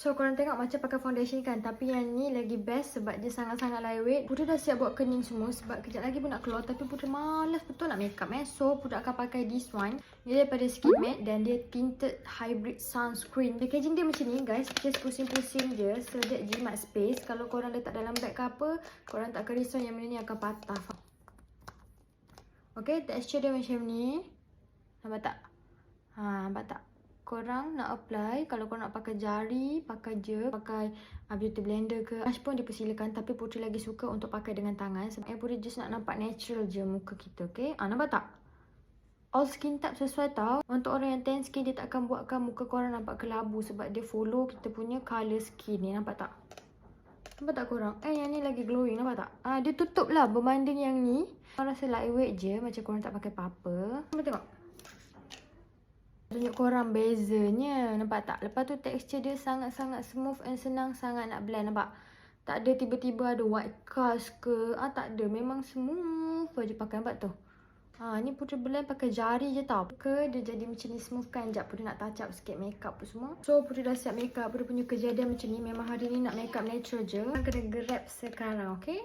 So korang tengok macam pakai foundation kan, tapi yang ni lagi best sebab dia sangat-sangat lightweight. Putri dah siap buat kening semua sebab kejap lagi pun nak keluar, tapi Putri malas betul nak makeup So Putri akan pakai this one. Dia daripada Skin Matte dan dia tinted hybrid sunscreen. Packaging dia macam ni guys, just pusing-pusing je, so that jimat space. Kalau korang letak dalam bag ke apa, korang tak akan risau yang benda ni akan patah. Okay, texture dia macam ni. Nampak tak? Nampak tak? Korang nak apply, kalau korang nak pakai jari, pakai beauty blender ke, brush pun dipersilakan. Tapi Putri lagi suka untuk pakai dengan tangan sebab Putri just nak nampak natural je muka kita, okay? Nampak tak? All skin type sesuai tau. Untuk orang yang tan skin, dia tak akan buatkan muka korang nampak kelabu sebab dia follow kita punya colour skin ni. Nampak tak? Nampak tak korang? Yang ni lagi glowing, nampak tak? Dia tutup lah berbanding yang ni. Korang rasa lightweight je, macam korang tak pakai apa-apa. Nampak tengok? Tunjuk korang bezanya, nampak tak? Lepas tu texture dia sangat-sangat smooth and senang sangat nak blend, nampak? Tak ada tiba-tiba ada white cast ke, tak ada, memang smooth je pakai, nampak tu? Ni Putri blend pakai jari je tau. Dia jadi macam ni smooth kan, sekejap Putri nak touch up sikit makeup tu semua. So Putri dah siap makeup, Putri punya kejadian macam ni, memang hari ni nak makeup natural je. Kena grab sekarang, okay?